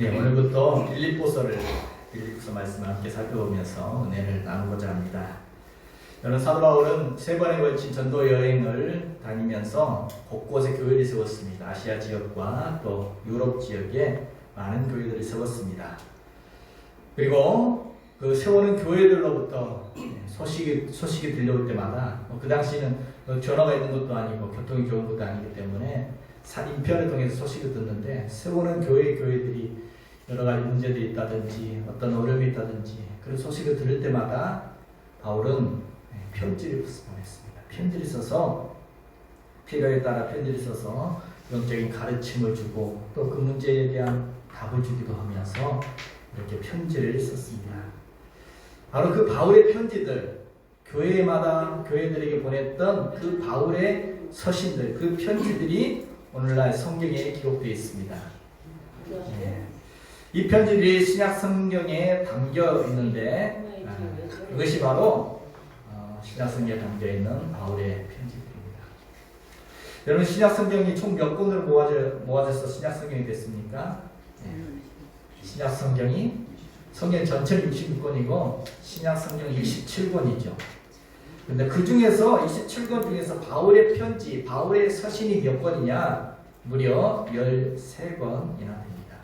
예, 오늘부터 빌립보서 말씀을 함께 살펴보면서 은혜를 나누고자 합니다. 여러분, 사도 바울은 3번에 걸친 전도 여행을 다니면서 곳곳에 교회를 세웠습니다. 아시아 지역과 또 유럽 지역에 많은 교회들을 세웠습니다. 그리고 그 세우는 교회들로부터 소식이 들려올 때마다 그 당시는 전화가 있는 것도 아니고 교통이 좋은 것도 아니기 때문에 인편을 통해서 소식을 듣는데, 세우는 교회들이 여러 가지 문제들이 있다든지 어떤 어려움이 있다든지 그런 소식을 들을 때마다 바울은 편지를 보냈습니다. 편지를 써서, 필요에 따라 편지를 써서 영적인 가르침을 주고 또 그 문제에 대한 답을 주기도 하면서 이렇게 편지를 썼습니다. 바로 그 바울의 편지들, 교회들에게 보냈던 그 바울의 서신들, 그 편지들이 오늘날 성경에 기록되어 있습니다. 네. 이 편지들이 신약 성경에 담겨 있는데, 그것이 바로 신약 성경에 담겨 있는 바울의 편지들입니다. 여러분, 신약 성경이 총 몇 권으로 모아져서 신약 성경이 됐습니까? 네. 신약 성경이 성경 전체는 66권이고 신약 성경이 27권이죠. 근데 그 중에서 27권 중에서 바울의 편지, 바울의 서신이 몇 권이냐? 무려 13권이나 됩니다.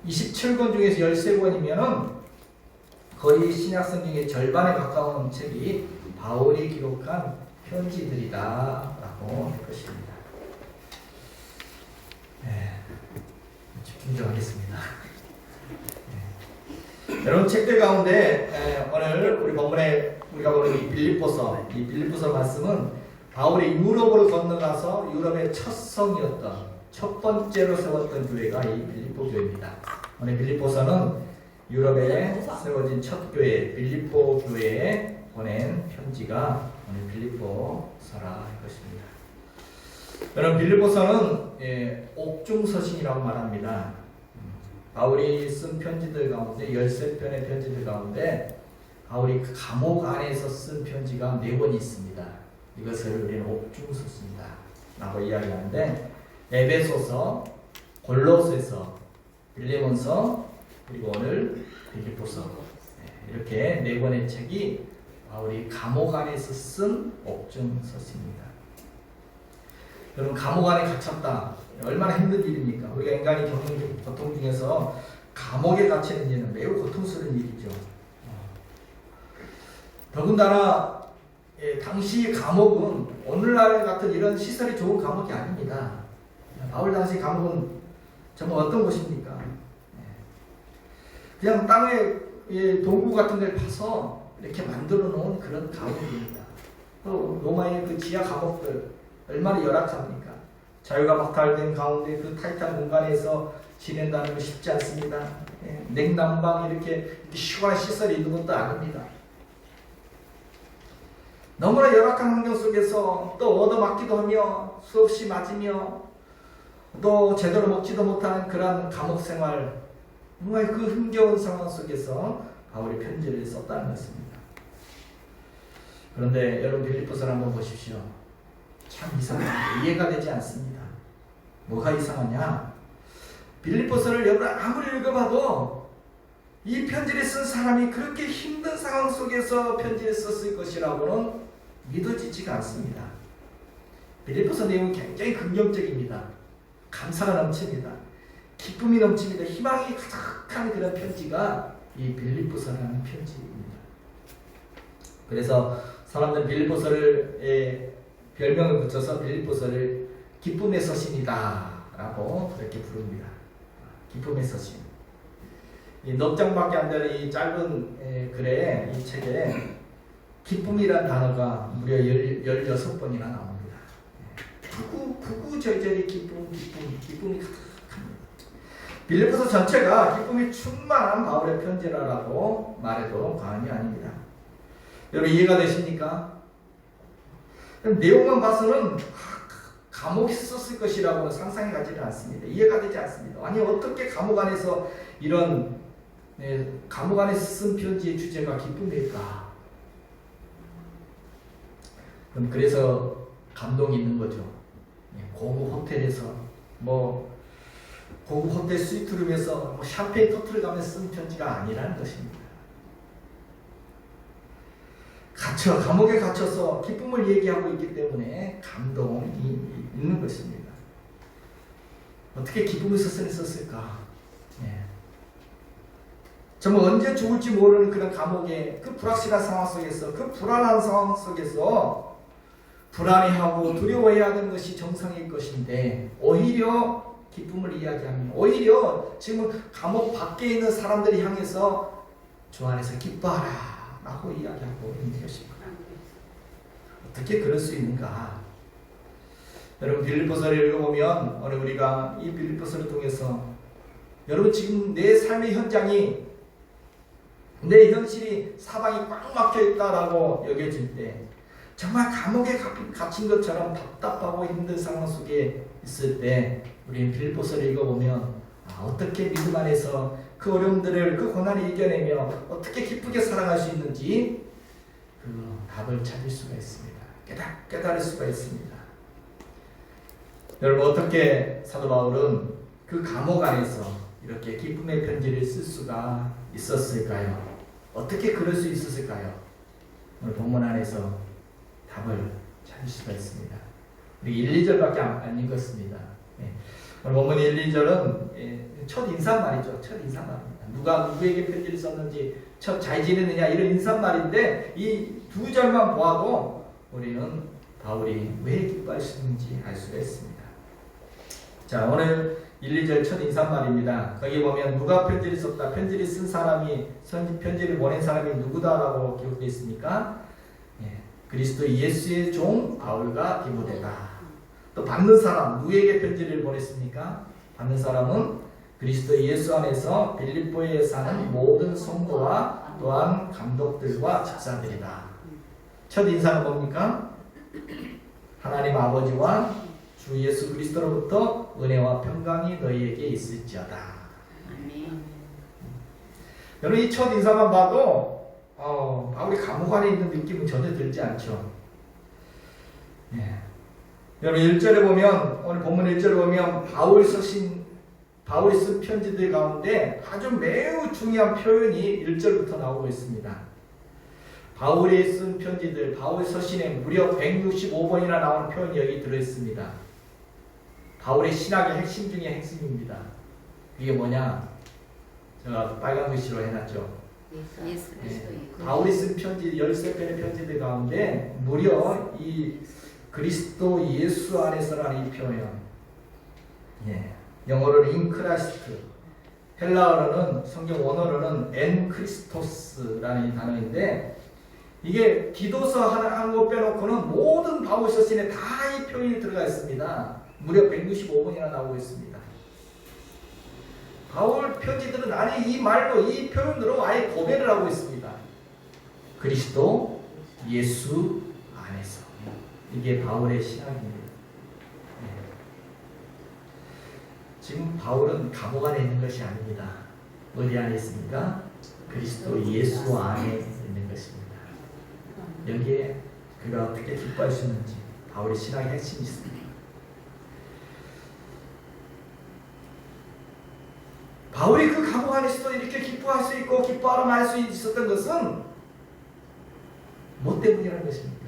27권 중에서 13권이면은 거의 신약 성경의 절반에 가까운 책이 바울이 기록한 편지들이다라고 할 것입니다. 네, 집중 좀 하겠습니다. 여러분, 책들 가운데 오늘 우리 본문에 우리가 보는 이 빌립보서 말씀은 바울이 유럽으로 건너가서 유럽의 첫 성이었던, 첫 번째로 세웠던 교회가 이 빌립보 교회입니다. 오늘 빌립보서는 유럽에 세워진 첫 교회, 빌립보 교회에 보낸 편지가 오늘 빌립보서라 할 것입니다. 여러분, 빌립보서는 옥중서신이라고 말합니다. 바울이 쓴 편지들 가운데 13편의 편지들 가운데 바울이 그 감옥 안에서 쓴 편지가 4권이 있습니다. 이것을 우리는 옥중서신이다 라고 이야기하는데, 에베소서, 골로새서, 빌레몬서, 그리고 오늘 빌립보서, 이렇게 4권의 책이 바울이 감옥 안에서 쓴 옥중서신입니다. 여러분, 감옥 안에 갇혔다. 얼마나 힘든 일입니까? 우리가 인간이 겪는 고통 중에서 감옥에 갇히는 일은 매우 고통스러운 일이죠. 더군다나 당시 감옥은 오늘날 같은 이런 시설이 좋은 감옥이 아닙니다. 바울 당시 감옥은 정말 어떤 곳입니까? 그냥 땅에 도구 같은 걸 파서 이렇게 만들어 놓은 그런 감옥입니다. 또 로마의 그 지하 감옥들 얼마나 열악합니까? 자유가 박탈된 가운데 그 타이트한 공간에서 지낸다는 건 쉽지 않습니다. 냉난방 이렇게 시원한 시설이 있는 것도 아닙니다. 너무나 열악한 환경 속에서 또 얻어맞기도 하며 수없이 맞으며 또 제대로 먹지도 못하는 그런 감옥 생활, 정말 그 흥겨운 상황 속에서 바울이 편지를 썼다는 것입니다. 그런데 여러분, 빌립보서를 한번 보십시오. 참 이상합니다. 이해가 되지 않습니다. 뭐가 이상하냐? 빌립보서를 여러분 아무리 읽어봐도 이 편지를 쓴 사람이 그렇게 힘든 상황 속에서 편지를 썼을 것이라고는 믿어지지가 않습니다. 빌립보서 내용은 굉장히 긍정적입니다. 감사가 넘칩니다. 기쁨이 넘칩니다. 희망이 가득한 그런 편지가 이 빌립보서라는 편지입니다. 그래서 사람들은 빌립보서를 별명을 붙여서 빌립보서를 기쁨의 서신이다 라고 그렇게 부릅니다. 기쁨의 서신. 이 넉 장밖에 안 되는 이 짧은 글에, 이 책에 기쁨이란 단어가 무려 16번이나 나옵니다. 구구절절히 기쁨이 가득합니다. 빌립보서 전체가 기쁨이 충만한 바울의 편지라고 말해도 과언이 아닙니다. 여러분, 이해가 되십니까? 내용만 봐서는 감옥에 썼을 것이라고는 상상이 가지는 않습니다. 이해가 되지 않습니다. 아니, 어떻게 감옥 안에서 이런 감옥 안에서 쓴 편지의 주제가 기쁨일까? 그럼 그래서 감동이 있는 거죠. 고급 호텔에서 고급 호텔 스위트룸에서 뭐 샴페인 터트려가면서 쓴 편지가 아니라는 것입니다. 감옥에 갇혀서 기쁨을 얘기하고 있기 때문에 감동이 있는 것입니다. 어떻게 기쁨에서 써냈었을까? 예. 정말 언제 죽을지 모르는 그런 감옥의 그 불확실한 상황 속에서, 그 불안한 상황 속에서 불안해하고 두려워해야 하는 것이 정상일 것인데 오히려 기쁨을 이야기하며, 오히려 지금 감옥 밖에 있는 사람들이 향해서 주 안에서 기뻐하라 라고 이야기하고 있는 것입니다. 어떻게 그럴 수 있는가? 여러분, 빌립보서를 읽어보면 오늘 우리가 이 빌립보서를 통해서 여러분 지금 내 삶의 현장이, 내 현실이 사방이 꽉 막혀 있다라고 여겨질 때, 정말 감옥에 갇힌 것처럼 답답하고 힘든 상황 속에 있을 때 우리는 빌립보서를 읽어보면 어떻게 믿음 안에서 그 어려움들을, 그 고난을 이겨내며 어떻게 기쁘게 살아갈 수 있는지 그 답을 찾을 수가 있습니다. 깨달을 수가 있습니다. 여러분, 어떻게 사도 바울은 그 감옥 안에서 이렇게 기쁨의 편지를 쓸 수가 있었을까요? 어떻게 그럴 수 있었을까요? 오늘 본문 안에서 답을 찾을 수가 있습니다. 우리 1, 2절밖에 안 읽었습니다. 오늘 본문 1, 2절은 첫 인사말이죠. 첫 인사말입니다. 누가 누구에게 편지를 썼는지, 잘 지내느냐 이런 인사말인데 이 두 절만 보아도 우리는 바울이 왜 기뻐하시는지 알 수가 있습니다. 자, 오늘 1, 2절 첫 인사말입니다. 거기 보면 누가 편지를 썼다, 편지를 쓴 사람이, 편지를 보낸 사람이 누구다라고 기록되어 있습니까? 그리스도 예수의 종 바울과 디모데다. 또 받는 사람, 누구에게 편지를 보냈습니까? 받는 사람은 그리스도 예수 안에서 빌립보에 사는 모든 성도와 또한 감독들과 집사들이다. 첫 인사는 뭡니까? 하나님 아버지와 주 예수 그리스도로부터 은혜와 평강이 너희에게 있을지어다. 여러분, 이 첫 인사만 봐도 바울이 감옥 안에 있는 느낌은 전혀 들지 않죠. 여러분, 1절에 보면, 오늘 본문 1절에 보면 바울이 쓴 편지들 가운데 아주 매우 중요한 표현이 1절부터 나오고 있습니다. 바울이 쓴 편지들, 바울 서신에 무려 165번이나 나오는 표현이 여기 들어있습니다. 바울의 신학의 핵심 중에 핵심입니다. 그게 뭐냐? 제가 빨간 글씨로 해놨죠. 바울이 쓴 편지 13편의 편지들 가운데 무려 이 그리스도 예수 안에서라는 이 표현, 영어로는 in Christ, 헬라어로는, 성경 원어로는 en Christos라는 이 단어인데, 이게 디도서 한 것 빼놓고는 모든 바울 서신에 다 이 표현이 들어가 있습니다. 무려 165번이나 나오고 있습니다. 바울 편지들은 아니 이 말로, 이 표현으로 아예 고백을 하고 있습니다. 그리스도 예수 안에서. 이게 바울의 신학입니다. 지금 바울은 감옥 안에 있는 것이 아닙니다. 어디 안에 있습니까? 그리스도 예수 안에 있는 것입니다. 여기에 그가 어떻게 기뻐할 수 있는지 바울의 신학의 핵심이 있습니다. 바울이 그 감옥 안에서도 이렇게 기뻐할 수 있고 기뻐하러 말 수 있었던 것은 뭐 때문이라는 것입니까?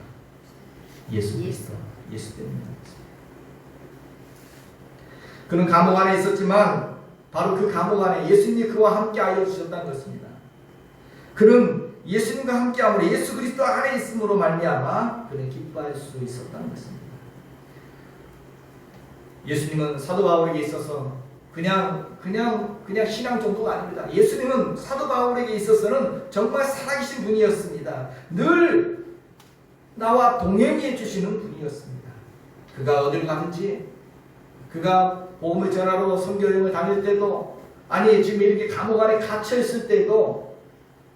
예수 그리스도, 예수 때문이라는 것입니다. 그는 감옥 안에 있었지만 바로 그 감옥 안에 예수님이 그와 함께 알려주셨다는 것입니다. 그는 예수님과 함께함으로, 예수 그리스도 안에 있음으로 말미암아 그는 기뻐할 수 있었다는 것입니다. 예수님은 사도 바울에게 있어서 그냥 신앙 정도가 아닙니다. 예수님은 사도 바울에게 있어서는 정말 살아계신 분이었습니다. 늘 나와 동행해 주시는 분이었습니다. 그가 어딜 가든지, 그가 복음을 전하러 선교 여행을 다닐 때도, 아니 지금 이렇게 감옥 안에 갇혀 있을 때도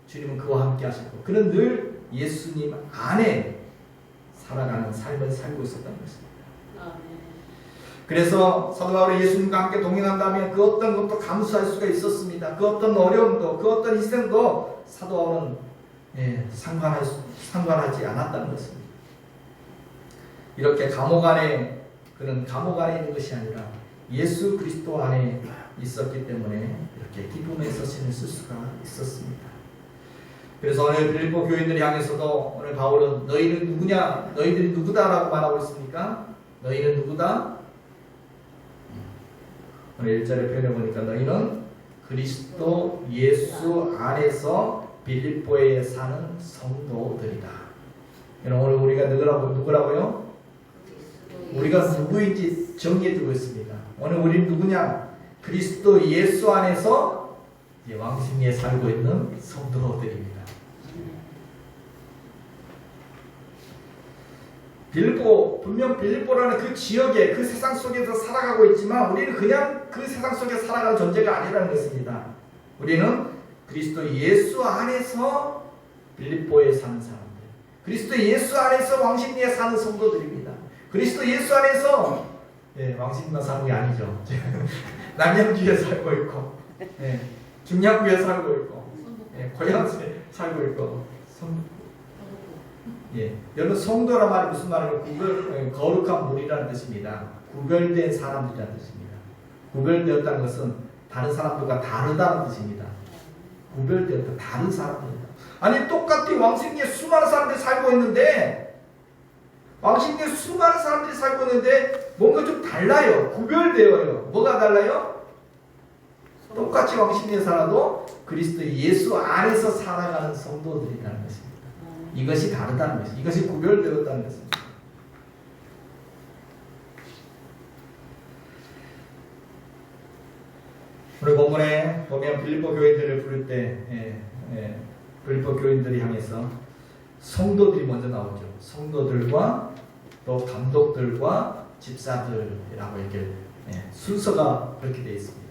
주님은 그와 함께 하셨고, 그는 늘 예수님 안에 살아가는 삶을 살고 있었다는 것입니다. 그래서 사도 바울이 예수님과 함께 동행한다면 그 어떤 것도 감수할 수가 있었습니다. 그 어떤 어려움도, 그 어떤 희생도 사도 바울은 상관하지 않았다는 것입니다. 이렇게 감옥 안에, 그는 감옥 안에 있는 것이 아니라 예수 그리스도 안에 있었기 때문에 이렇게 기쁨의 서신을 쓸 수가 있었습니다. 그래서 오늘 빌립보 교인들을 향해서도 오늘 바울은 너희는 누구냐? 너희들이 누구다라고 말하고 있습니까? 너희는 누구다? 오늘 1절에 표현해 보니까 너희는 그리스도 예수 안에서 빌립보에 사는 성도들이다. 오늘 우리가 누구라고요? 우리가 누구인지 정의해 두고 있습니다. 오늘 우리는 누구냐? 그리스도 예수 안에서 왕심리에 살고 있는 성도들입니다. 분명 빌립보라는 그 지역에 그 세상 속에서 살아가고 있지만 우리는 그냥 그 세상 속에 살아가는 존재가 아니라는 것입니다. 우리는 그리스도 예수 안에서 빌립보에 사는 사람들, 그리스도 예수 안에서 왕십리에 사는 성도들입니다. 그리스도 예수 안에서 왕십리만 사는 게 아니죠. 남양주에 살고 있고, 중량구에 살고 있고, 고양시에 살고 있고, 여러분 성도란 말이 무슨 말이에요? 거룩한 무리라는 뜻입니다. 구별된 사람들이라는 뜻입니다. 구별되었다는 것은 다른 사람들과 다르다는 뜻입니다. 구별되었다, 다른 사람들이다. 아니 똑같이 왕십리에 수많은 사람들이 살고 있는데 뭔가 좀 달라요. 구별되어요. 뭐가 달라요? 똑같이 왕십리에 살아도 그리스도 예수 안에서 살아가는 성도들이라는 것입니다. 이것이 다르다는 것입니다. 이것이 구별되었다는 것입니다. 오늘 본문에 보면 빌립보 교인들을 부를 때 빌립보 교인들이 향해서 성도들이 먼저 나오죠. 성도들과 또 감독들과 집사들이라고 이렇게 순서가 그렇게 되어 있습니다.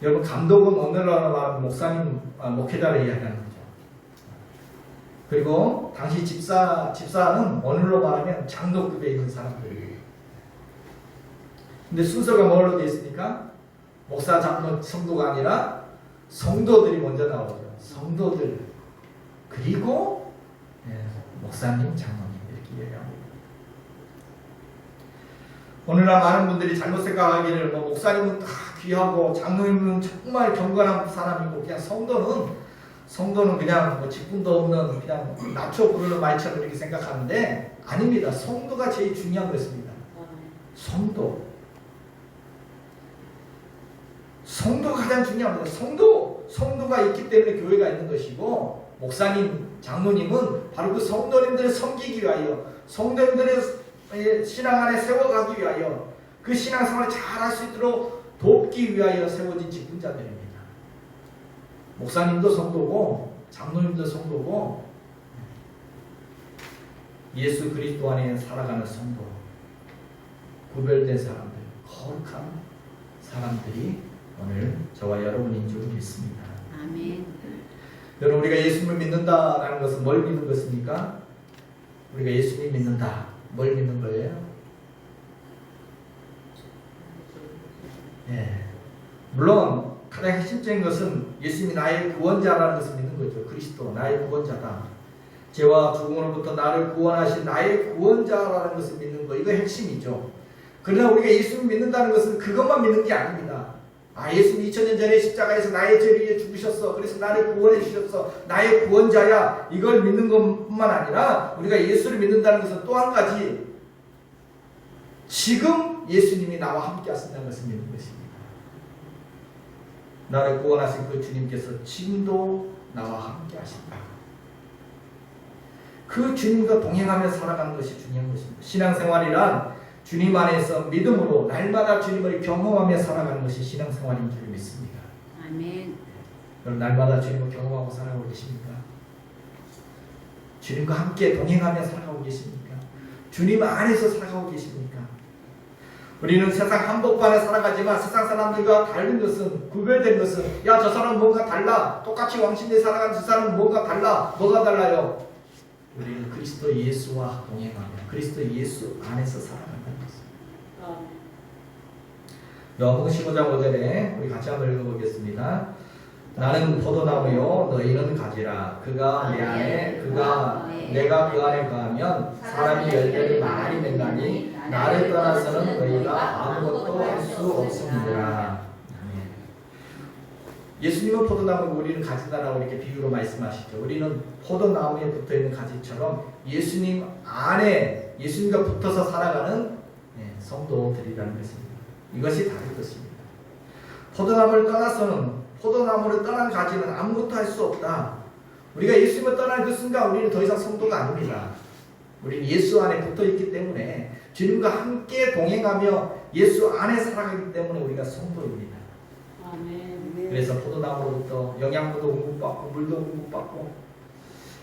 여러분 감독은 오늘날로 말하면 목사님, 목회자를 이야기하는 거죠. 그리고 당시 집사는 오늘로 말하면 장로급에 있는 사람들이에요. 근데 순서가 뭘로 되어 있습니까? 목사, 장로, 성도가 아니라 성도들이 먼저 나오죠. 성도들 그리고 목사님, 장로님 이렇게 이야기합니다. 오늘날 많은 분들이 잘못 생각하기를 목사님은 다 귀하고 장로님은 정말 경건한 사람이고 그냥 성도는 그냥 직분도 없는 그냥 낮춰 부르는 말처럼 이렇게 생각하는데 아닙니다. 성도가 제일 중요한 것입니다. 성도가 가장 중요합니다. 성도가 있기 때문에 교회가 있는 것이고 목사님, 장로님은 바로 그 성도님들을 섬기기 위하여 성도님들의 신앙 안에 세워가기 위하여 그 신앙생활을 잘 할 수 있도록 돕기 위하여 세워진 직분자들입니다. 목사님도 성도고 장로님도 성도고 예수 그리스도 안에 살아가는 성도, 구별된 사람들, 거룩한 사람들이 오늘 저와 여러분인 줄 믿습니다. 아멘. 여러분 우리가 예수님을 믿는다라는 것은 뭘 믿는 것입니까? 우리가 예수님 믿는다. 뭘 믿는 거예요? 물론 가장 핵심적인 것은 예수님이 나의 구원자라는 것을 믿는 거죠. 그리스도 나의 구원자다. 죄와 죽음으로부터 나를 구원하신 나의 구원자라는 것을 믿는 거, 이거 핵심이죠. 그러나 우리가 예수님을 믿는다는 것은 그것만 믿는 게 아닙니다. 예수님 2000년 전에 십자가에서 나의 죄를 위해 죽으셨어. 그래서 나를 구원해 주셨어. 나의 구원자야. 이걸 믿는 것뿐만 아니라 우리가 예수를 믿는다는 것은 또 한 가지, 지금 예수님이 나와 함께 하신다는 것을 믿는 것입니다. 나를 구원하신 그 주님께서 지금도 나와 함께 하신다. 그 주님과 동행하며 살아가는 것이 중요한 것입니다. 신앙생활이란 주님 안에서 믿음으로 날마다 주님을 경험하며 살아가는 것이 신앙생활인 줄 믿습니다. 아멘. 그럼 날마다 주님을 경험하고 살아가고 계십니까? 주님과 함께 동행하며 살아가고 계십니까? 주님 안에서 살아가고 계십니까? 우리는 세상 한복판에 살아가지만 세상 사람들과 다른 것은, 구별된 것은, 야, 저 사람은 뭔가 달라. 똑같이 왕신에 살아가는 저 사람은 뭔가 달라. 뭐가 달라요? 우리는 그리스도 예수와 동행하며 그리스도 예수 안에서 살아간다는 것입니다. 요한복음 15장 5절에 우리 같이 한번 읽어보겠습니다. 나는 포도나무요 너희는 가지라. 그가 내 안에 그가 내가 그 안에 거하면 사람이 열매를 많이 맺나니 나를 떠나서는 너희가 아무것도 할 수 없습니다. 예수님은 포도나무를 우리는 가지다라고 이렇게 비유로 말씀하시죠. 우리는 포도나무에 붙어있는 가지처럼 예수님 안에 예수님과 붙어서 살아가는 성도들이라는 것입니다. 이것이 다른 것입니다. 포도나무를 떠난 가지는 아무것도 할 수 없다. 우리가 예수님을 떠난 그 순간 우리는 더 이상 성도가 아닙니다. 우리는 예수 안에 붙어있기 때문에 주님과 함께 동행하며 예수 안에 살아가기 때문에 우리가 성도입니다. 아멘. 그래서 포도나무로부터 영양분도 공급받고 물도 공급받고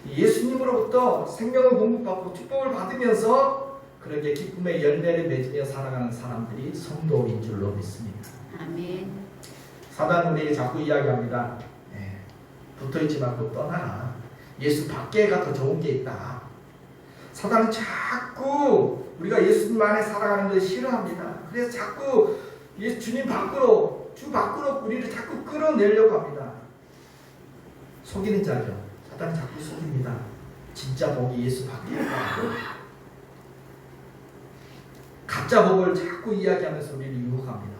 예수님으로부터 생명을 공급받고 축복을 받으면서 그렇게 기쁨의 열매를 맺으며 살아가는 사람들이 성도인 줄로 믿습니다. 아멘. 사단은 우리에게 자꾸 이야기합니다. 붙어있지 말고 떠나라. 예수 밖에가 더 좋은 게 있다. 사단은 자꾸 우리가 예수님 안에 살아가는 것을 싫어합니다. 그래서 자꾸 주님 밖으로, 주 밖으로 우리를 자꾸 끌어내려고 합니다. 속이는 자죠. 사단은 자꾸 속입니다. 진짜 복이 예수 밖에 있다고. 가짜 복을 자꾸 이야기하면서 우리를 유혹합니다.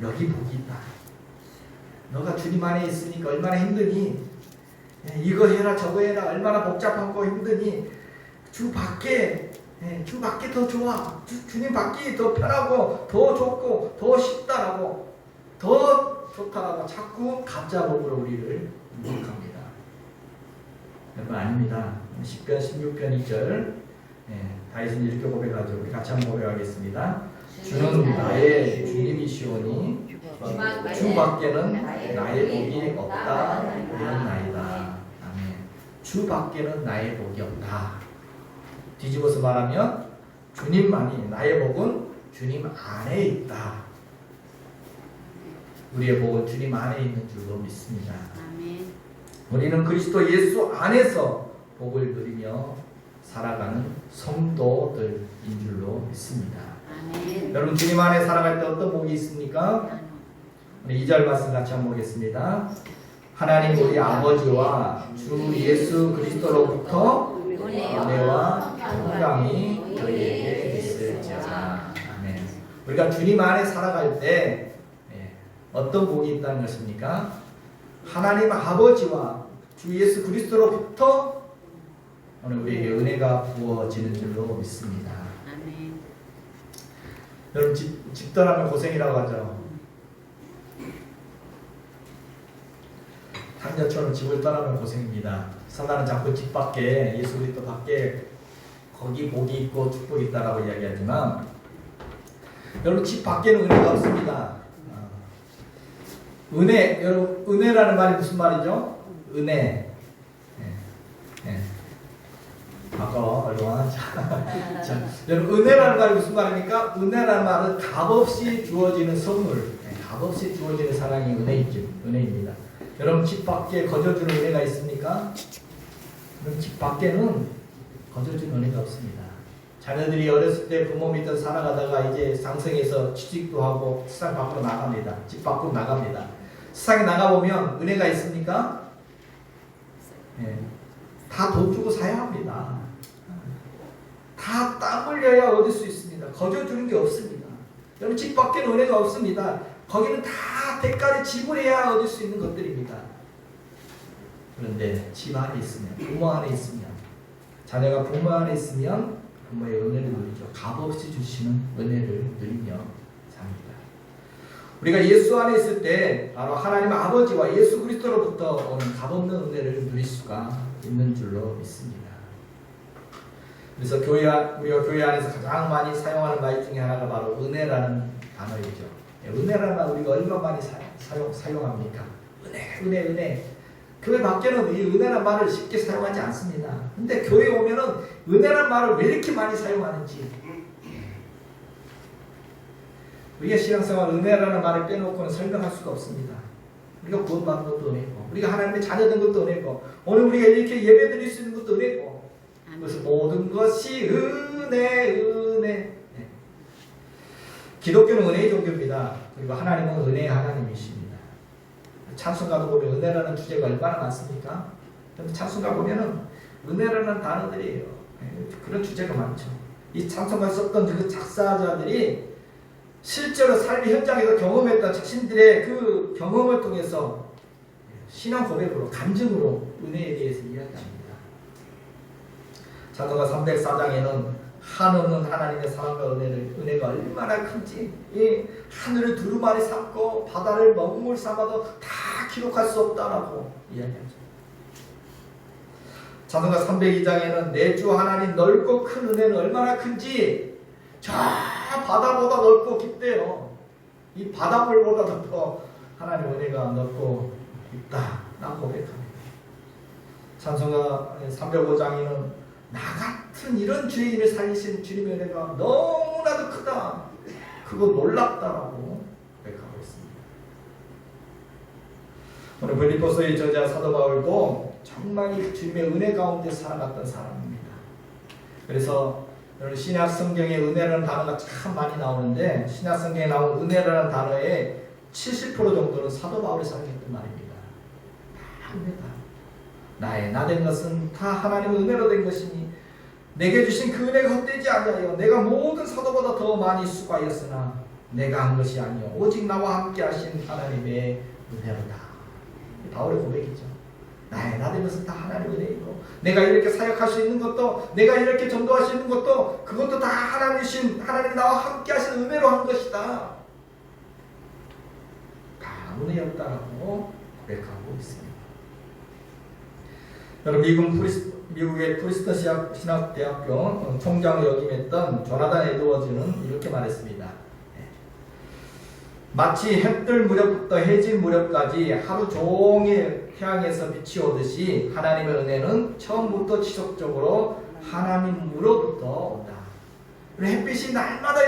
여기 복이 있다. 너가 주님 안에 있으니까 얼마나 힘드니? 이거 해라 저거 해라 얼마나 복잡하고 힘드니? 주 밖에 더 좋아. 주님 밖이 더 편하고 더 좋고 더 쉽다라고 더 좋다라고 자꾸 가짜 복으로 우리를 유혹합니다. 여러분 아닙니다. 10편 16편 2절 다윗은 이렇게 고백하죠. 우리 같이 한번 고백하겠습니다. 주는 나의 주님이시오니 주 밖에는 나의 복이 없다 이런나이다. 아멘. 주 밖에는 나의 복이 없다. 뒤집어서 말하면 주님만이 나의 복은 주님 안에 있다. 우리의 복은 주님 안에 있는 줄로 믿습니다. 아멘. 우리는 그리스도 예수 안에서 복을 누리며 살아가는 성도들인 줄로 믿습니다. 아멘. 여러분 주님 안에 살아갈 때 어떤 복이 있습니까? 우리 2절 말씀 같이 한번 보겠습니다. 하나님 우리 아버지와 주 예수 그리스도로부터 은혜와 평강이 너희에게 있을지어다. 아멘. 우리가 주님 안에 살아갈 때 어떤 복이 있다는 것입니까? 하나님 아버지와 주 예수 그리스도로부터 오늘 우리에게 은혜가 부어지는 줄로 믿습니다. 아멘. 여러분 집 떠나면 고생이라고 하죠. 상자처럼 집을 떠나면 고생입니다. 사단은 자꾸 집 밖에 예수 그리스도 밖에 거기 복이 있고 축복이 있다라고 이야기하지만 여러분 집 밖에는 은혜가 없습니다. 은혜, 여러분 은혜라는 말이 무슨 말이죠? 은혜. 바꿔 얼른. 자, 여러분 은혜라는 말이 무슨 말입니까? 은혜라는 말은 값없이 주어지는 선물, 값없이 주어지는 사랑이 은혜입니다. 여러분 집 밖에 거저주는 은혜가 있습니까? 그럼 집 밖에는 거저주는 은혜가 없습니다. 자녀들이 어렸을 때 부모 밑에 살아가다가 이제 상생해서 취직도 하고 세상 밖으로 나갑니다. 집 밖으로 나갑니다. 세상에 나가보면 은혜가 있습니까? 다 돈 주고 사야 합니다. 다 땀 흘려야 얻을 수 있습니다. 거저주는 게 없습니다. 여러분 집 밖에는 은혜가 없습니다. 거기는 다 대가를 지불해야 얻을 수 있는 것들입니다. 그런데 집 안에 있으면, 부모 안에 있으면, 자녀가 부모 안에 있으면 부모의 은혜를 누리죠. 값없이 주시는 은혜를 누리며 삽니다. 우리가 예수 안에 있을 때 바로 하나님 아버지와 예수 그리스도로부터 오는 값없는 은혜를 누릴 수가 있는 줄로 믿습니다. 그래서 우리가 교회 안에서 가장 많이 사용하는 말 중에 하나가 바로 은혜라는 단어이죠. 은혜라는 말 우리가 얼마 많이 사용합니까? 은혜. 교회 밖에는 이 은혜란 말을 쉽게 사용하지 않습니다. 근데 교회에 오면은 은혜란 말을 왜 이렇게 많이 사용하는지. 우리가 신앙생활 은혜라는 말을 빼놓고는 설명할 수가 없습니다. 우리가 구원받는 것도 은혜고, 우리가 하나님의 자녀된 것도 은혜고, 오늘 우리가 이렇게 예배 드릴 수 있는 것도 은혜고, 그래서 모든 것이 은혜. 기독교는 은혜의 종교입니다. 그리고 하나님은 은혜의 하나님이십니다. 찬송가도 보면 은혜라는 주제가 얼마나 많습니까? 근데 찬송가 보면은 은혜라는 단어들이에요. 그런 주제가 많죠. 이 찬송가 썼던 그 작사자들이 실제로 삶의 현장에서 경험했던 자신들의 그 경험을 통해서 신앙 고백으로, 간증으로 은혜에 대해서 이야기합니다. 찬송가 304장에는 한없는 하나님의 사랑과 은혜가 얼마나 큰지, 이 하늘을 두루마리 삼고 바다를 먹물 삼아도 다 기록할 수 없다라고 이야기하죠. 찬송가 302장에는 내 주 하나님 넓고 큰 은혜는 얼마나 큰지 저 바다보다 넓고 깊대요. 이 바닷물보다도 더 하나님 은혜가 넓고 깊다라고 고백합니다. 찬송가 305장에는 나 같은 이런 죄인을 살리신 주님의 은혜가 너무나도 크다, 그거 놀랍다라고 고백하고 있습니다. 오늘 빌립보서의 저자 사도 바울도 정말 이 주님의 은혜 가운데 살아갔던 사람입니다. 그래서 여러분 신약 성경에 은혜라는 단어가 참 많이 나오는데 신약 성경에 나온 은혜라는 단어의 70% 정도는 사도 바울이 사용했던 말입니다. 다 은혜다. 나의 나 된 것은 다 하나님의 은혜로 된 것이니 내게 주신 그 은혜가 헛되지 아니하여 내가 모든 사도보다 더 많이 수고하였으나 내가 한 것이 아니요 오직 나와 함께 하신 하나님의 은혜로다. 바울의 고백이죠. 나의 나 된 것은 다 하나님의 은혜이고 내가 이렇게 사역할 수 있는 것도, 내가 이렇게 전도할 수 있는 것도, 그것도 다 하나님이 나와 함께 하신 은혜로 한 것이다. 다 은혜였다라고 고백하고 있습니다. 여러분 미국의 프리스턴 신학대학교 총장을 역임했던 조나단 에드워즈는 이렇게 말했습니다. 마치 해뜰 무렵부터 해질 무렵까지 하루 종일 태양에서 빛이 오듯이 하나님의 은혜는 처음부터 지속적으로 하나님으로부터 온다. 햇빛이 날마다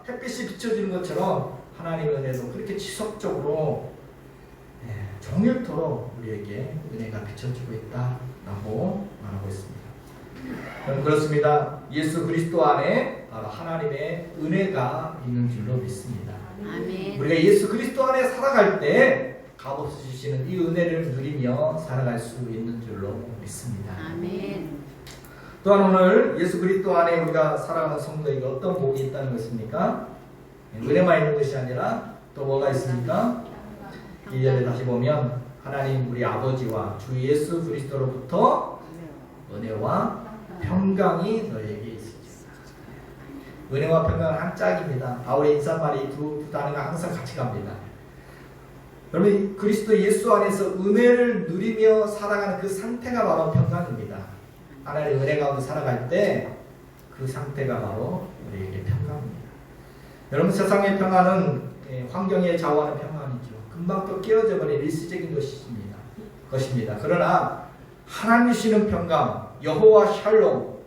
햇빛이 비춰지는 것처럼 하나님의 은혜도 그렇게 지속적으로 종일토록 우리에게 은혜가 비춰지고 있다라고 말하고 있습니다. 그렇습니다. 예수 그리스도 안에 바로 하나님의 은혜가 있는 줄로 믿습니다. 아멘. 우리가 예수 그리스도 안에 살아갈 때 값없이 주시는 이 은혜를 누리며 살아갈 수 있는 줄로 믿습니다. 아멘. 또한 오늘 예수 그리스도 안에 우리가 살아가는 성도에게 어떤 복이 있다는 것입니까? 은혜만 있는 것이 아니라 또 뭐가 있습니까? 1절에 다시 보면 하나님 우리 아버지와 주 예수 그리스도로부터 은혜와 평강이 너에게 있으리라. 은혜와 평강은 한 짝입니다. 바울의 인사말이 두 단어가 항상 같이 갑니다. 여러분 그리스도 예수 안에서 은혜를 누리며 살아가는 그 상태가 바로 평강입니다. 하나님의 은혜 가운데 살아갈 때 그 상태가 바로 우리에게 평강입니다. 여러분 세상의 평안은 환경에 좌우하는 평안이죠. 금방 또 깨어져 버린 일시적인 것입니다. 그러나 하나님 주시는 평강, 여호와 샬롬,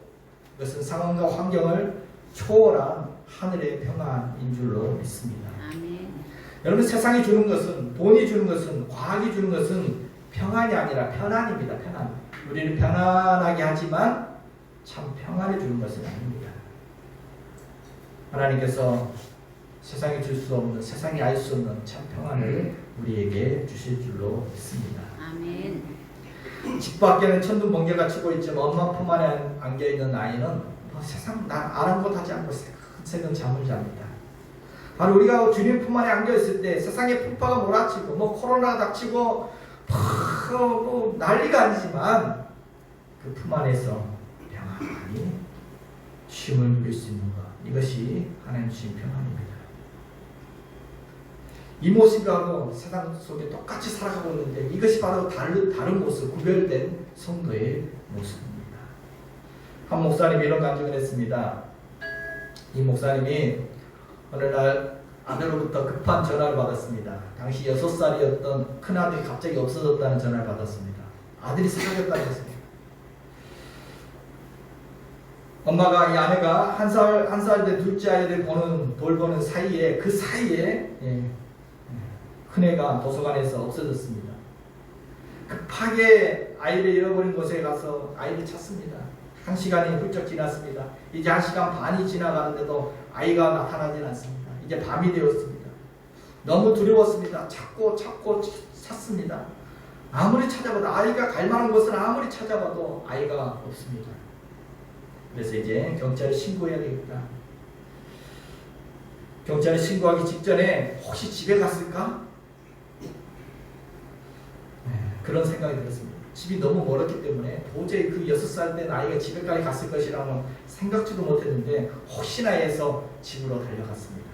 이것은 상황과 환경을 초월한 하늘의 평안인 줄로 믿습니다. 아멘. 여러분 세상이 주는 것은, 돈이 주는 것은, 과학이 주는 것은 평안이 아니라 편안입니다. 편안. 우리는 편안하게 하지만 참 평안을 주는 것은 아닙니다. 하나님께서 세상이 줄 수 없는, 세상이 알 수 없는 참 평안을 우리에게 주실 줄로 믿습니다. 아멘. 집 밖에는 천둥 번개가 치고 있지만 엄마 품 안에 안겨있는 아이는 세상 아랑곳하지 않고 새는 잠을 잡니다. 바로 우리가 주님 품 안에 안겨있을 때 세상의 풍파가 몰아치고 코로나가 닥치고 난리가 아니지만 그 품 안에서 평안히 쉼을 누릴 수 있는 것, 이것이 하나님 주신 평안입니다. 이 모습하고 세상 속에 똑같이 살아가고 있는데 이것이 바로 다른 모습, 구별된 성도의 모습입니다. 한 목사님이 이런 간증을 했습니다. 이 목사님이 어느 날 아내로부터 급한 전화를 받았습니다. 당시 6살이었던 큰아들이 갑자기 없어졌다는 전화를 받았습니다. 아들이 사라졌다는 것입니다. 엄마가 이 아내가 한 살 된 둘째 아이를 돌보는 사이에 큰애가 도서관에서 없어졌습니다. 급하게 아이를 잃어버린 곳에 가서 아이를 찾습니다. 1시간이 훌쩍 지났습니다. 이제 1시간 반이 지나가는데도 아이가 나타나지 않습니다. 이제 밤이 되었습니다. 너무 두려웠습니다. 찾고 찾습니다. 아무리 찾아봐도 아이가 갈 만한 곳은 아무리 찾아봐도 아이가 없습니다. 그래서 이제 경찰에 신고해야 되겠다. 경찰에 신고하기 직전에 혹시 집에 갔을까? 그런 생각이 들었습니다. 집이 너무 멀었기 때문에 도저히 그 6살 된 아이가 집에까지 갔을 것이라는 생각지도 못했는데 혹시나 해서 집으로 달려갔습니다.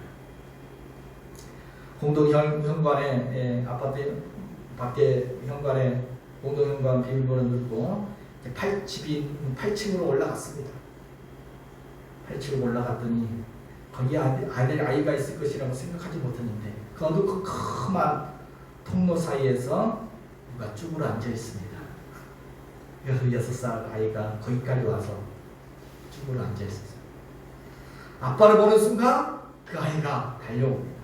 공동현관에 아파트 밖에 현관에 공동현관 비밀번호 넣고 집이 8층으로 올라갔습니다. 8층으로 올라갔더니 거기에 아이가 있을 것이라고 생각하지 못했는데 그 어두컴컴한 통로 사이에서 누가 쭈그러 앉아 있습니다. 6살 아이가 거기까지 와서 쭈그러 앉아 있었어요. 아빠를 보는 순간 그 아이가 달려옵니다.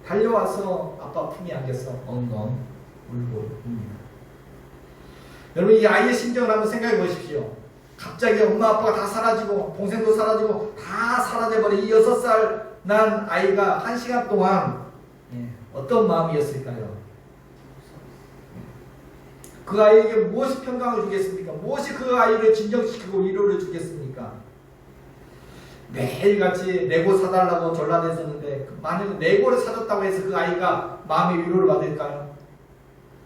달려와서 아빠 품에 안겨서 엉엉 울고 웁니다. 여러분, 이 아이의 심정을 한번 생각해 보십시오. 갑자기 엄마 아빠가 다 사라지고 동생도 사라지고 다 사라져버린 이 6살 난 아이가 1시간 동안 어떤 마음이었을까요? 그 아이에게 무엇이 평강을 주겠습니까? 무엇이 그 아이를 진정시키고 위로를 주겠습니까? 매일같이 레고 사달라고 졸라댔었는데 만약에 레고를 사줬다고 해서 그 아이가 마음의 위로를 받을까요?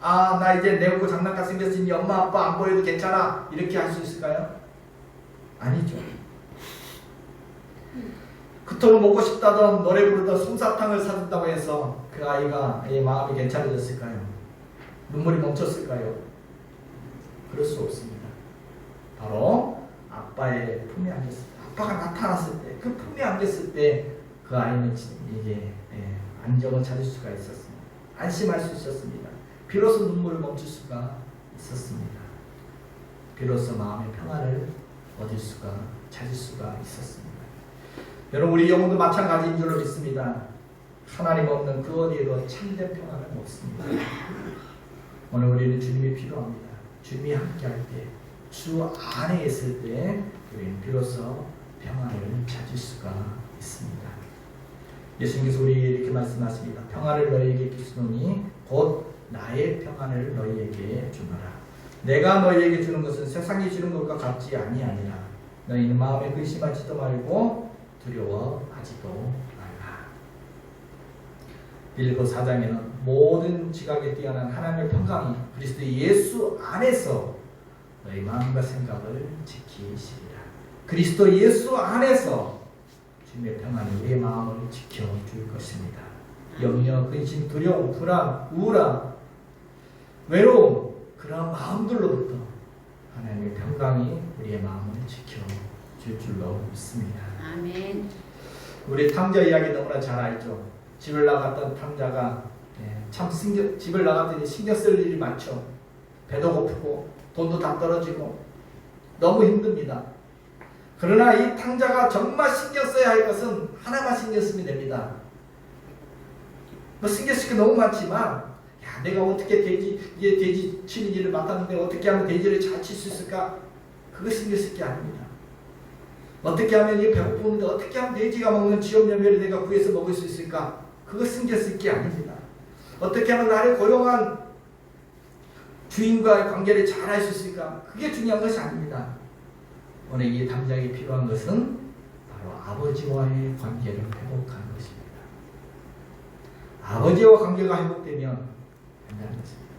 아, 나 이제 레고 장난감 생겼으니 엄마 아빠 안 보여도 괜찮아, 이렇게 할 수 있을까요? 아니죠. 그토록 먹고 싶다던 노래 부르던 솜사탕을 사준다고 해서 그 아이의 마음이 괜찮아졌을까요? 눈물이 멈췄을까요? 그럴 수 없습니다. 바로 아빠의 품에 안겼을 때, 아빠가 나타났을 때, 그 품에 안겼을 때 그 아이는 이제 안정을 찾을 수가 있었습니다. 안심할 수 있었습니다. 비로소 눈물을 멈출 수가 있었습니다. 비로소 마음의 평화를 찾을 수가 있었습니다. 여러분, 우리 영혼도 마찬가지인 줄로 믿습니다. 하나님 없는 그 어디에도 참된 평화는 없습니다. 오늘 우리는 주님이 필요합니다. 주님이 함께할 때, 주 안에 있을 때 우리는 비로소 평화를 찾을 수가 있습니다. 예수님께서 우리에게 이렇게 말씀하십니다. 평화를 너희에게 주시노니 곧 나의 평안을 너희에게 주노라. 내가 너희에게 주는 것은 세상이 주는 것과 같지 아니하니라. 너희는 마음에 근심하지도 말고 두려워하지도 말라. 빌립보 4장에는 모든 지각에 뛰어난 하나님의 평강이 그리스도 예수 안에서 너희 마음과 생각을 지키시리라. 그리스도 예수 안에서 주님의 평안이 우리의 마음을 지켜줄 것입니다. 염려, 근심, 두려움, 불안, 우울함, 외로움, 그런 마음들로부터 하나님의 평강이 우리의 마음을 지켜줄 줄로 믿습니다. 아멘. 우리 탕자 이야기 너무나 잘 알죠. 집을 나갔던 탕자가 집을 나갔더니 신경 쓸 일이 많죠. 배도 고프고 돈도 다 떨어지고 너무 힘듭니다. 그러나 이 탕자가 정말 신경 써야 할 것은 하나만 신경 쓰면 됩니다. 신경 쓸 게 너무 많지만, 내가 어떻게 돼지 치는 일을 맡았는데 어떻게 하면 돼지를 잘 칠 수 있을까? 그거 신경 쓸 게 아닙니다. 어떻게 하면 이 배고프는데 어떻게 하면 돼지가 먹는 지역 열매를 내가 구해서 먹을 수 있을까? 그거 신경 쓸 게 아닙니다. 어떻게 하면 나를 고용한 주인과의 관계를 잘 할 수 있을까? 그게 중요한 것이 아닙니다. 오늘 이 탕자에게 필요한 것은 바로 아버지와의 관계를 회복하는 것입니다. 아버지와 관계가 회복되면 된다는 것입니다.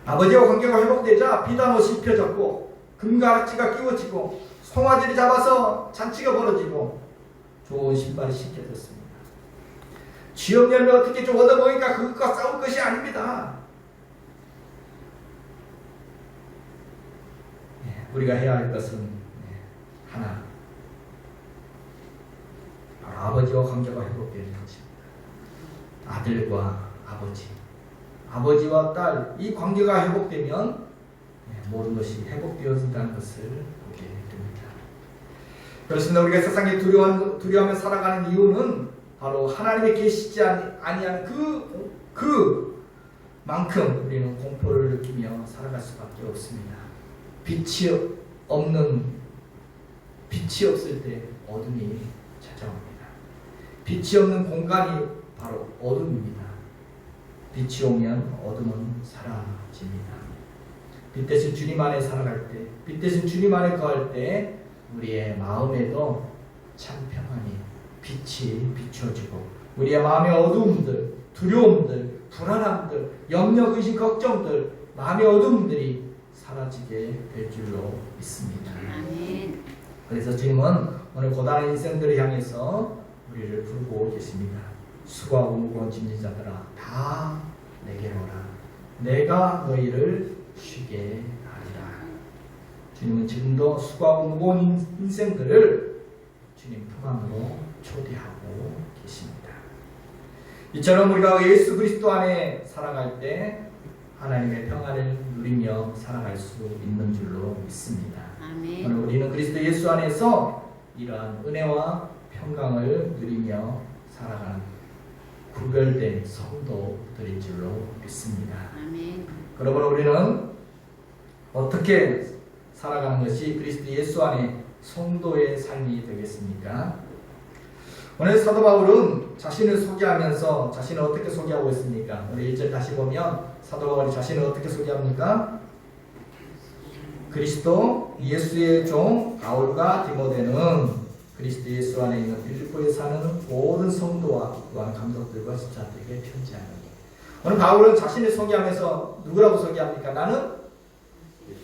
아버지와 관계가 회복되자 비단 옷이 입혀졌고 금가락지가 끼워지고 송아지를 잡아서 잔치가 벌어지고 좋은 신발이 신겨졌습니다. 지역 열매 어떻게 좀 얻어먹으니까 그것과 싸울 것이 아닙니다. 우리가 해야 할 것은 하나, 바로 아버지와 관계가 회복되는 것입니다. 아들과 아버지, 아버지와 딸, 이 관계가 회복되면 모든 것이 회복되어진다는 것을 보게 됩니다. 그렇습니다. 우리가 세상에 두려워하며 살아가는 이유는 바로 하나님의 계시지 아니하는 그만큼 우리는 공포를 느끼며 살아갈 수밖에 없습니다. 빛이 없을 때 어둠이 찾아옵니다. 빛이 없는 공간이 바로 어둠입니다. 빛이 오면 어둠은 사라집니다. 빛 대신 주님 안에 살아갈 때, 빛 대신 주님 안에 거할 때 우리의 마음에도 참 평안이 빛이 비추어지고 우리의 마음의 어두움들, 두려움들, 불안함들, 염려, 의심, 걱정들, 마음의 어두움들이 사라지게 될 줄로 믿습니다. 아멘. 그래서 주님은 오늘 고단한 인생들을 향해서 우리를 부르고 계십니다. 수고하고 무거운 짐진 자들아 다 내게로 오라. 내가 너희를 쉬게 하리라. 주님은 지금도 수고하고 무거운 인생들을 주님 품 안으로 초대하고 계십니다. 이처럼 우리가 예수 그리스도 안에 살아갈 때 하나님의 평안을 누리며 살아갈 수 있는 줄로 믿습니다. 아멘. 오늘 우리는 그리스도 예수 안에서 이러한 은혜와 평강을 누리며 살아가는 구별된 성도들인 줄로 믿습니다. 아멘. 그러므로 우리는 어떻게 살아가는 것이 그리스도 예수 안에 성도의 삶이 되겠습니까? 오늘 사도 바울은 자신을 소개하면서 자신을 어떻게 소개하고 있습니까? 오늘 1절 다시 보면 사도 바울이 자신을 어떻게 소개합니까? 그리스도 예수의 종 바울과 디모데는 그리스도 예수 안에 있는 빌립보에 사는 모든 성도와 또한 감독들과 집사들에게 편지하는. 오늘 바울은 자신을 소개하면서 누구라고 소개합니까? 나는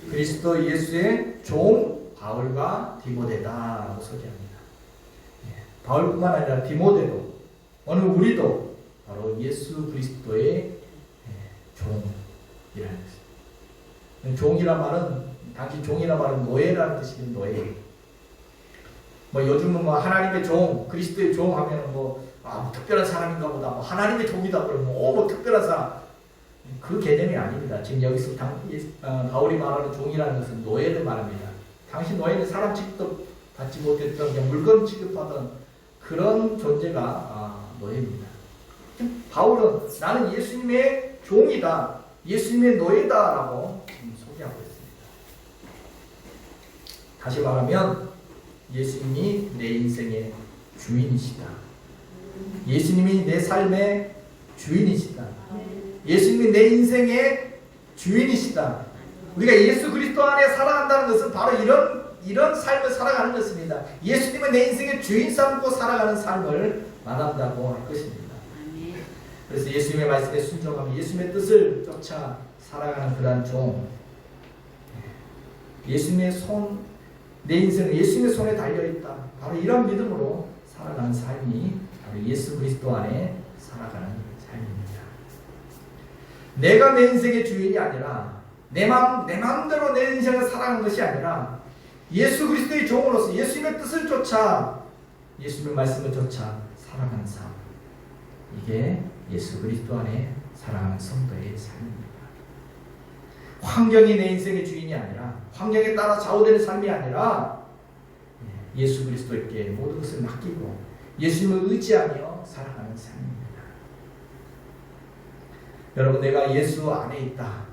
그리스도 예수의 종 바울과 디모데다라고 소개합니다. 바울뿐만 아니라 디모데도 오늘 우리도 바로 예수 그리스도의 종이라는 것입니다. 종이란 말은 당시 종이란 말은 노예라는 뜻이긴 노예. 뭐 요즘은 뭐 하나님의 종, 그리스도의 종 하면은 뭐 특별한 사람인가 보다. 뭐 하나님의 종이다 그러면 뭐 특별한 사람. 그 개념이 아닙니다. 지금 여기서 바울이 말하는 종이라는 것은 노예를 말합니다. 당시 노예는 사람 취급도 받지 못했던 그냥 물건 취급하던 그런 존재가 노예입니다. 바울은 나는 예수님의 종이다, 예수님의 노예다라고 소개하고 있습니다. 다시 말하면 예수님이 내 인생의 주인이시다. 예수님이 내 삶의 주인이시다. 예수님이 내 인생의 주인이시다. 우리가 예수 그리스도 안에 살아간다는 것은 바로 이런 삶을 살아가는 것입니다. 예수님은 내 인생의 주인 삼고 살아가는 삶을 말한다고 할 것입니다. 그래서 예수님의 말씀에 순종하며 예수님의 뜻을 쫓아 살아가는 그러한 종, 예수님의 손, 내 인생은 예수님의 손에 달려있다. 바로 이런 믿음으로 살아가는 삶이 바로 예수 그리스도 안에 살아가는 삶입니다. 내가 내 인생의 주인이 아니라 내 마음대로 내 인생을 살아가는 것이 아니라 예수 그리스도의 종으로서 예수님의 뜻을 쫓아 예수님의 말씀을 쫓아 살아가는 삶, 이게 예수 그리스도 안에 살아가는 성도의 삶입니다. 환경이 내 인생의 주인이 아니라 환경에 따라 좌우되는 삶이 아니라 예수 그리스도께 모든 것을 맡기고 예수님을 의지하며 살아가는 삶입니다. 여러분, 내가 예수 안에 있다.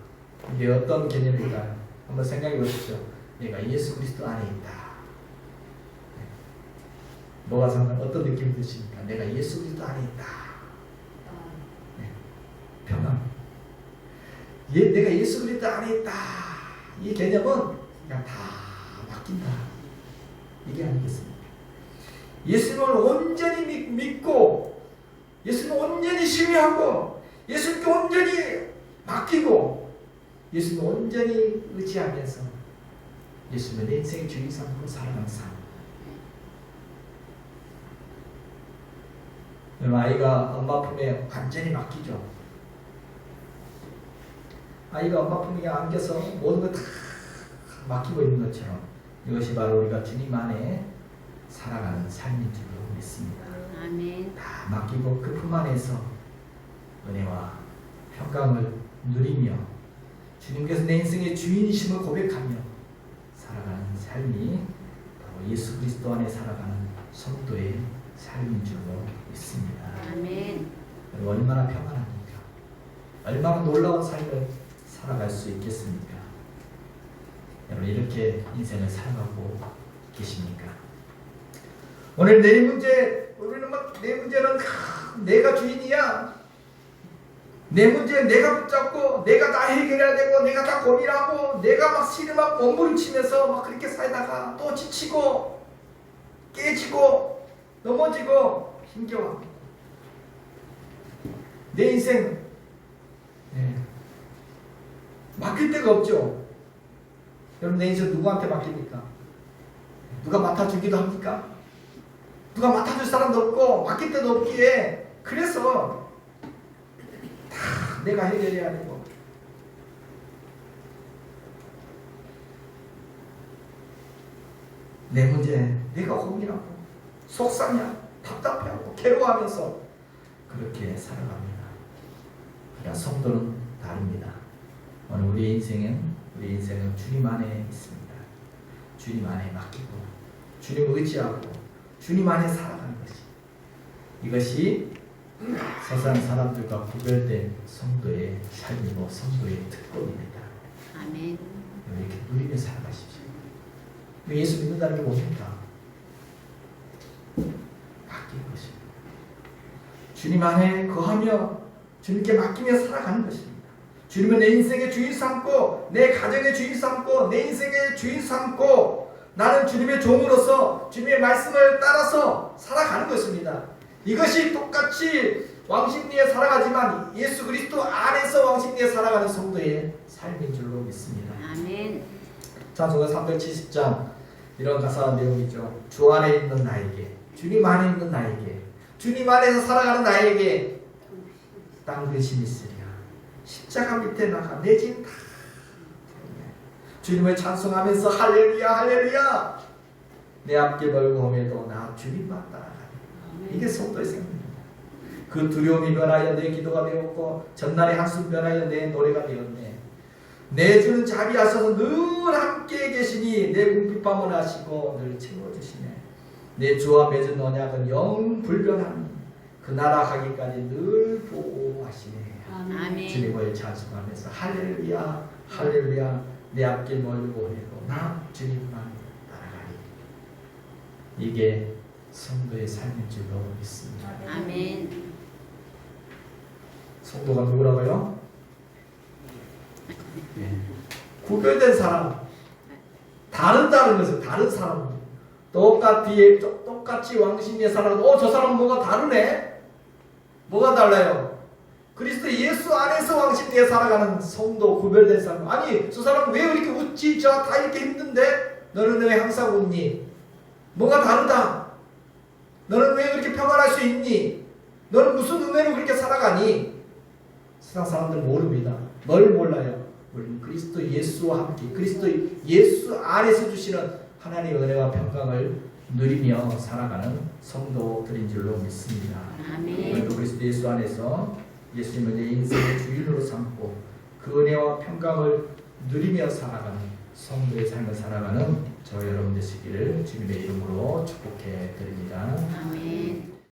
이게 어떤 개념일까요? 한번 생각해 보십시오. 내가 예수 그리스도 안에 있다. 뭐가 어떤 느낌이 드십니까? 내가 예수 그리스도 안에 있다. 평안. 내가 예수 그리스도 안에 있다. 이 개념은 그냥 다 맡긴다. 이게 아니겠습니까? 예수님을 온전히 믿고 예수님을 온전히 신뢰하고 예수님께 온전히 맡기고 예수님을 온전히 의지하면서 예수님을 내 인생의 주인 삼고 살아가는 삶. 아이가 엄마 품에 완전히 맡기죠. 아이가 엄마 품에 안겨서 모든 걸 다 맡기고 있는 것처럼 이것이 바로 우리가 주님 안에 살아가는 삶인 줄로 믿습니다. 아멘. 다 맡기고 그 품 안에서 은혜와 평강을 누리며 주님께서 내 인생의 주인이심을 고백하며 살아가는 삶이 바로 예수 그리스도 안에 살아가는 성도의 삶인 줄로 믿습니다. 아멘. 얼마나 평안합니까? 얼마나 놀라운 삶을 살아갈 수 있겠습니까? 여러분, 이렇게 인생을 살아가고 계십니까? 오늘 우리는 내 문제는 내가 주인이야. 내 문제 내가 붙잡고 내가 다 해결해야 되고 내가 다 고민하고 내가 막 시를 막 몸부림치면서 막 그렇게 살다가 또 지치고 깨지고 넘어지고 힘겨워. 내 인생 맡길 데가 없죠. 여러분 내 인생 누구한테 맡깁니까? 누가 맡아주기도 합니까? 누가 맡아줄 사람도 없고 맡길 데도 없기에 그래서 다 내가 해결해야 되고 내 문제 내가 고민하고 속상해 답답해하고 괴로워하면서 그렇게 살아갑니다. 그러나 성도는 다릅니다. 오늘 우리 인생은 주님 안에 있습니다. 주님 안에 맡기고 주님 의지하고 주님 안에 살아가는 것이 이것이 세상 사람들과 구별된 성도의 삶이고 성도의 특권입니다. 아멘. 이렇게 누리며 살아가십시오. 예수 믿는다는 게 뭡니까? 맡기는 것입니다. 주님 안에 거하며 주님께 맡기며 살아가는 것입니다. 주님은 내 인생의 주인 삼고 내 가정의 주인 삼고 내 인생의 주인 삼고 나는 주님의 종으로서 주님의 말씀을 따라서 살아가는 것입니다. 이것이 똑같이 왕십리에 살아가지만 예수 그리스도 안에서 왕십리에 살아가는 성도의 삶인 줄로 믿습니다. 아멘. 찬송가 370장 이런 가사 내용이죠. 주 안에 있는 나에게 주님 안에 있는 나에게 주님 안에서 살아가는 나에게 땅 근심이 있으랴 십자가 밑에 나가 내 짐 다 주님을 찬송하면서 할렐루야 할렐루야 내 앞길 멀고 험해도 나 주님만 따라가리. 이게 성도의 생명입니다. 그 두려움이 변하여 내 기도가 되었고 전날의 한숨 변하여 내 노래가 되었네. 내 주는 자비하셔서 늘 함께 계시니 내 궁핍함을 아시고 늘 채워주시네. 내 주와 맺은 언약은 영 불변하니 그 나라 가기까지 늘 보호하시네. 아멘. 주님을 찬송하면서 할렐루야 할렐루야 내 앞길 멀고 해도 나 주님만 따라가리. 이게 성도의 삶인 줄로 믿습니다. 아멘. 성도가 누구라고요? 구별된 사람, 다른다는 것은 다른 사람. 똑같이 왕심리에 살아도 저 사람은 뭐가 다르네? 뭐가 달라요? 그리스도 예수 안에서 왕심리에 살아가는 성도 구별된 사람. 아니 저 사람은 왜 이렇게 웃지? 저 다 이렇게 힘든데 너는 왜 항상 웃니? 뭐가 다르다? 너는 왜 그렇게 평안할 수 있니? 너는 무슨 은혜로 그렇게 살아가니? 세상 사람들은 모릅니다. 뭘 몰라요? 우리는 그리스도 예수와 함께 그리스도 예수 안에서 주시는 하나님의 은혜와 평강을 누리며 살아가는 성도들인 줄로 믿습니다. 아멘. 오늘도 그리스도 예수 안에서 예수님을 내 인생의 주인으로 삼고 그 은혜와 평강을 누리며 살아가는 성도의 삶을 살아가는 저 여러분 되시기를 주님의 이름으로 축복해 드립니다. 아멘.